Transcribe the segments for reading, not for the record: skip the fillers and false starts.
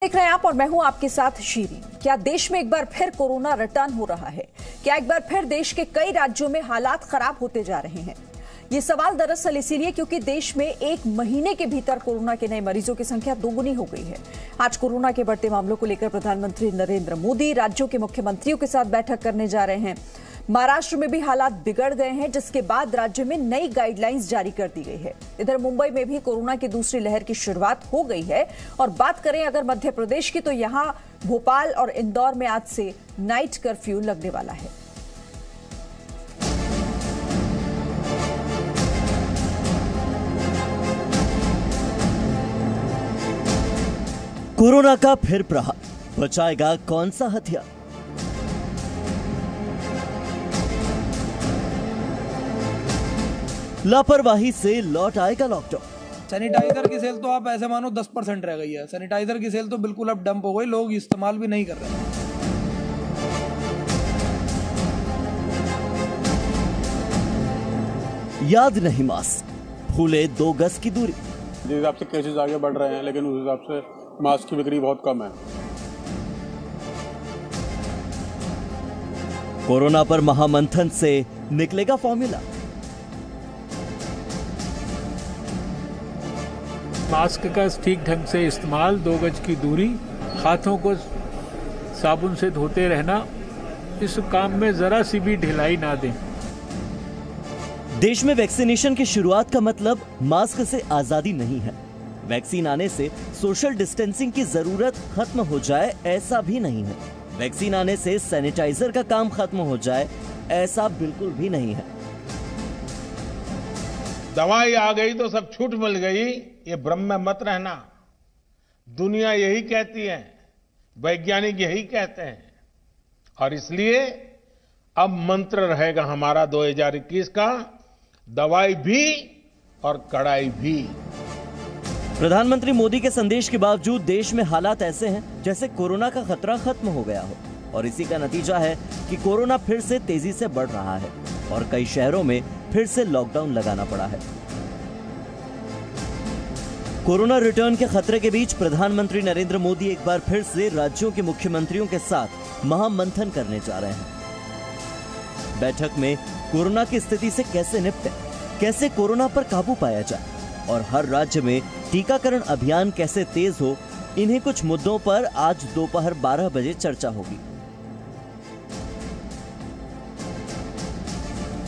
देख रहे हैं आप और मैं हूं आपके साथ शीरी। क्या देश में एक बार फिर कोरोना रिटर्न हो रहा है? क्या एक बार फिर देश के कई राज्यों में हालात खराब होते जा रहे हैं? ये सवाल दरअसल इसीलिए क्योंकि देश में एक महीने के भीतर कोरोना के नए मरीजों की संख्या दोगुनी हो गई है। आज कोरोना के बढ़ते मामलों को लेकर प्रधानमंत्री नरेंद्र मोदी राज्यों के मुख्यमंत्रियों के साथ बैठक करने जा रहे हैं। महाराष्ट्र में भी हालात बिगड़ गए हैं, जिसके बाद राज्य में नई गाइडलाइंस जारी कर दी गई है। इधर मुंबई में भी कोरोना की दूसरी लहर की शुरुआत हो गई है। और बात करें अगर मध्य प्रदेश की, तो यहां भोपाल और इंदौर में आज से नाइट कर्फ्यू लगने वाला है। कोरोना का फिर प्रहार, बचाएगा कौन सा हथियार? लापरवाही से लौट आएगा लॉकडाउन। सैनिटाइजर की सेल तो आप ऐसे मानो 10% रह गई है। सैनिटाइजर की सेल तो बिल्कुल अब डंप हो गई, लोग इस्तेमाल भी नहीं कर रहे हैं। याद नहीं मास्क, भूले 2 गज की दूरी। जिस हिसाब से केसेस आगे बढ़ रहे हैं, लेकिन उस हिसाब से मास्क की बिक्री बहुत कम है। कोरोना पर महामंथन से निकलेगा फॉर्मूला। मास्क का ठीक ढंग से इस्तेमाल, 2 गज की दूरी, हाथों को साबुन से धोते रहना, इस काम में जरा सी भी ढिलाई ना दें। देश में वैक्सीनेशन की शुरुआत का मतलब मास्क से आजादी नहीं है। वैक्सीन आने से सोशल डिस्टेंसिंग की जरूरत खत्म हो जाए, ऐसा भी नहीं है। वैक्सीन आने से सैनिटाइजर का काम खत्म हो जाए, ऐसा बिल्कुल भी नहीं है। दवाई आ गई तो सब छूट मिल गई, ये भ्रम में मत रहना। दुनिया यही कहती है, वैज्ञानिक यही कहते हैं, और इसलिए अब मंत्र रहेगा हमारा 2021 का, दवाई भी और कड़ाई भी। प्रधानमंत्री मोदी के संदेश के बावजूद देश में हालात ऐसे हैं जैसे कोरोना का खतरा खत्म हो गया हो, और इसी का नतीजा है कि कोरोना फिर से तेजी से बढ़ रहा है और कई शहरों में फिर से लॉकडाउन लगाना पड़ा है। कोरोना रिटर्न के खतरे के बीच प्रधानमंत्री नरेंद्र मोदी एक बार फिर से राज्यों के मुख्यमंत्रियों के साथ महामंथन करने जा रहे हैं। बैठक में कोरोना की स्थिति से कैसे निपटें, कैसे कोरोना पर काबू पाया जाए और हर राज्य में टीकाकरण अभियान कैसे तेज हो, इन्हीं कुछ मुद्दों पर आज दोपहर 12 बजे चर्चा होगी।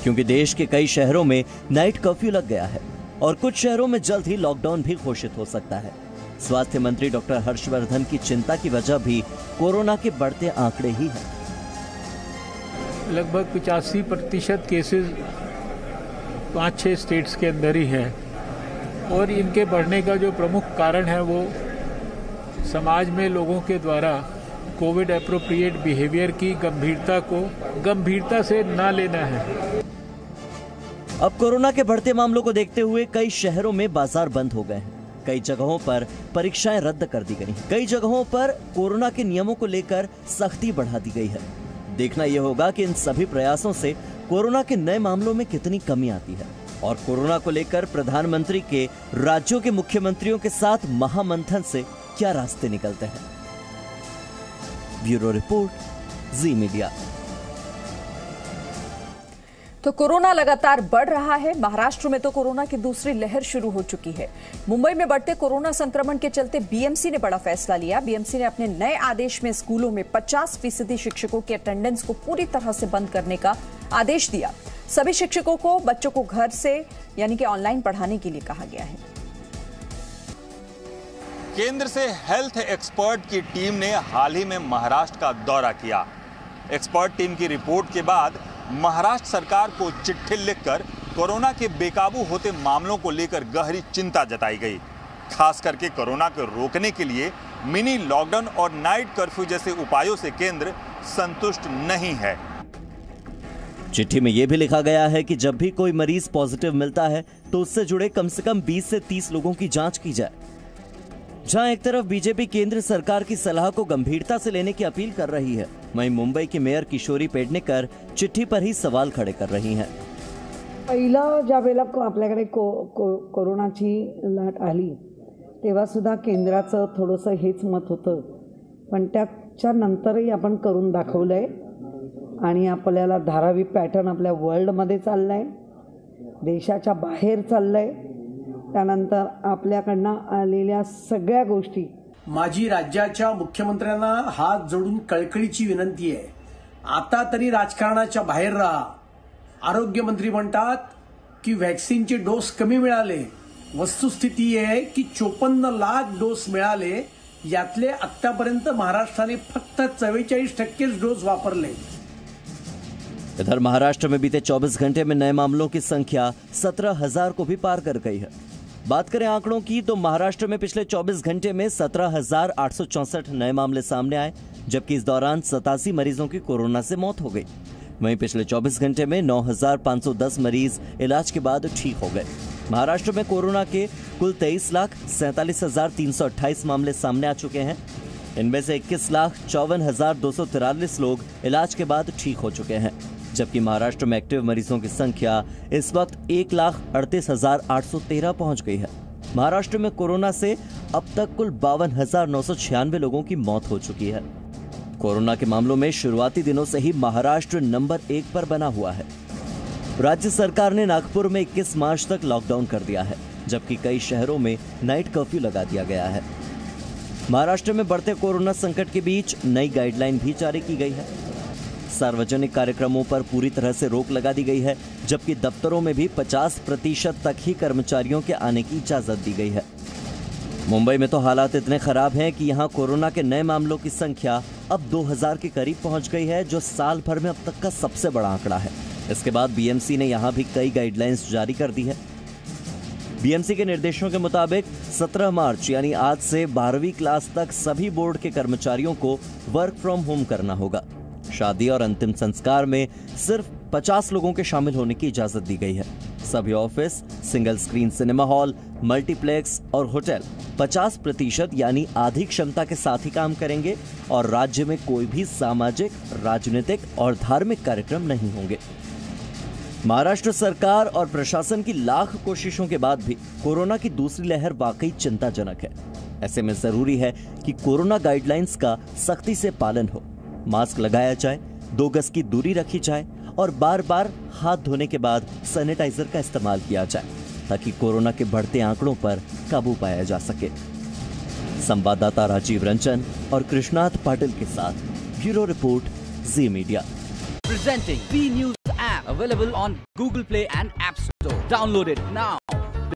क्योंकि देश के कई शहरों में नाइट कर्फ्यू लग गया है और कुछ शहरों में जल्द ही लॉकडाउन भी घोषित हो सकता है। स्वास्थ्य मंत्री डॉक्टर हर्षवर्धन की चिंता की वजह भी कोरोना के बढ़ते आंकड़े ही हैं। लगभग 85% केसेस 5-6 स्टेट्स के अंदर ही हैं, और इनके बढ़ने का जो प्रमुख कारण है वो समाज में लोगों के द्वारा कोविड एप्रोप्रिएट बिहेवियर की गंभीरता को गंभीरता से ना लेना है। अब कोरोना के बढ़ते मामलों को देखते हुए कई शहरों में बाजार बंद हो गए हैं। कई जगहों पर परीक्षाएं रद्द कर दी गई हैं। कई जगहों पर कोरोना के नियमों को लेकर सख्ती बढ़ा दी गई है। देखना यह होगा कि इन सभी प्रयासों से कोरोना के नए मामलों में कितनी कमी आती है और कोरोना को लेकर प्रधानमंत्री के राज्यों के मुख्यमंत्रियों के साथ महामंथन से क्या रास्ते निकलते हैं। ब्यूरो रिपोर्ट, जी मीडिया। तो कोरोना लगातार बढ़ रहा है। महाराष्ट्र में तो कोरोना की दूसरी लहर शुरू हो चुकी है। मुंबई में बढ़ते कोरोना संक्रमण के चलते बीएमसी ने बड़ा फैसला लिया। बीएमसी ने अपने नए आदेश में स्कूलों में 50% शिक्षकों की अटेंडेंस को पूरी तरह से बंद करने का आदेश दिया। सभी शिक्षकों को बच्चों को घर से यानी कि ऑनलाइन पढ़ाने के लिए कहा गया है। केंद्र से हेल्थ एक्सपर्ट की टीम ने हाल ही में महाराष्ट्र का दौरा किया। एक्सपर्ट टीम की रिपोर्ट के बाद महाराष्ट्र सरकार को चिट्ठी लिखकर कोरोना के बेकाबू होते मामलों को लेकर गहरी चिंता जताई गई। खास करके कोरोना को रोकने के लिए मिनी लॉकडाउन और नाइट कर्फ्यू जैसे उपायों से केंद्र संतुष्ट नहीं है। चिट्ठी में यह भी लिखा गया है कि जब भी कोई मरीज पॉजिटिव मिलता है तो उससे जुड़े कम से कम 20 से 30 लोगों की जांच की जाए। जहां एक तरफ बीजेपी केंद्र सरकार की सलाह को गंभीरता से लेने की अपील कर रही है, वहीं मुंबई की मेयर किशोरी पेडणेकर चिट्ठी पर ही सवाल खड़े कर रही हैं। पहिला ज्या वेळेला आपल्याकडे कोरोनाची लाट आली तेव्हा सुद्धा केंद्राचं थोडंसं हेच मत होतं, पण त्याच्या नंतरही आपण करून दाखवलं आहे आणि आपल्याला धारावी पॅटर्न आपल्या वर्ल्डमध्ये चाललं आहे, देशाच्या बाहेर चाललं आहे. त्यानंतर आपल्याकडनं आलेल्या सगळ्या गोष्टी. माझी राज्याच्या मुख्यमंत्र्यांना हात जोडून कळकळीची विनंती आहे, आता तरी राजकारणाच्या बाहेर राहा. आरोग्यमंत्री म्हणतात की व्हॅक्सिनचे डोस कमी मिळाले. वस्तुस्थिती आहे की 54 लाख डोस मिळाले, यातले आतापर्यंत महाराष्ट्राने फक्त 44% डोस वापरले. इधर महाराष्ट्र में बीते 24 घंटे में नए मामलों की संख्या 17,000 को भी पार कर गई है. बात करें आंकड़ों की तो महाराष्ट्र में पिछले 24 घंटे में 17,864 नए मामले सामने आए, जबकि इस दौरान 87 मरीजों की कोरोना से मौत हो गई. वहीं पिछले 24 घंटे में 9,510 मरीज इलाज के बाद ठीक हो गए. महाराष्ट्र में कोरोना के कुल 23,47,328 मामले सामने आ चुके हैं. इनमें से 21,54,243 लोग इलाज के बाद ठीक हो चुके हैं, जबकि महाराष्ट्र में एक्टिव मरीजों की संख्या इस वक्त 1,38,813 पहुंच गई है. महाराष्ट्र में कोरोना से अब तक कुल 52,996 लोगों की मौत हो चुकी है. कोरोना के मामलों में शुरुआती दिनों से ही महाराष्ट्र नंबर 1 पर बना हुआ है. राज्य सरकार ने नागपुर में 21 मार्च तक लॉकडाउन कर दिया है, जबकि कई शहरों में नाइट कर्फ्यू लगा दिया गया है. महाराष्ट्र में बढ़ते कोरोना संकट के बीच नई गाइडलाइन भी जारी की गई है. सार्वजनिक कार्यक्रमों पर पूरी तरह से रोक लगा दी गई है, जबकि दफ्तरों में भी 50% तक ही कर्मचारियों के आने की इजाजत दी गई है. मुंबई में तो हालात इतने खराब हैं कि यहां कोरोना के नए मामलों की संख्या अब 2000 के करीब पहुंच गई है, जो साल भर में अब तक का सबसे बड़ा आंकड़ा है. इसके बाद बीएमसी ने यहां भी कई गाइडलाइंस जारी कर दी है. बीएमसी के निर्देशों के मुताबिक 17 मार्च यानी आज से 12वीं क्लास तक सभी बोर्ड के कर्मचारियों को वर्क फ्रॉम होम करना होगा. शादी और अंतिम संस्कार में सिर्फ 50 लोगों के शामिल होने की इजाजत दी गई है. सभी office, single screen cinema hall, multiplex और होटल 50% यानी आधी क्षमता के साथ ही काम करेंगे और राज्य में कोई भी सामाजिक, राजनीतिक और धार्मिक कार्यक्रम नहीं होंगे. महाराष्ट्र सरकार और प्रशासन की लाख कोशिशों के बाद भी कोरोना की दूसरी लहर वाकई चिंताजनक है. ऐसे में जरूरी है कि कोरोना गाइडलाइंस का सख्ती से पालन हो, मास्क लगाया जाए, 2 गज की दूरी रखी जाए और बार बार हाथ धोने के बाद सैनिटाइजर का इस्तेमाल किया जाए, ताकि कोरोना के बढ़ते आंकड़ों पर काबू पाया जा सके. संवाददाता राजीव रंजन और कृष्णाथ पाटिल के साथ bureau report, ji media. Presenting V News app available on Google Play and App Store. Download it now.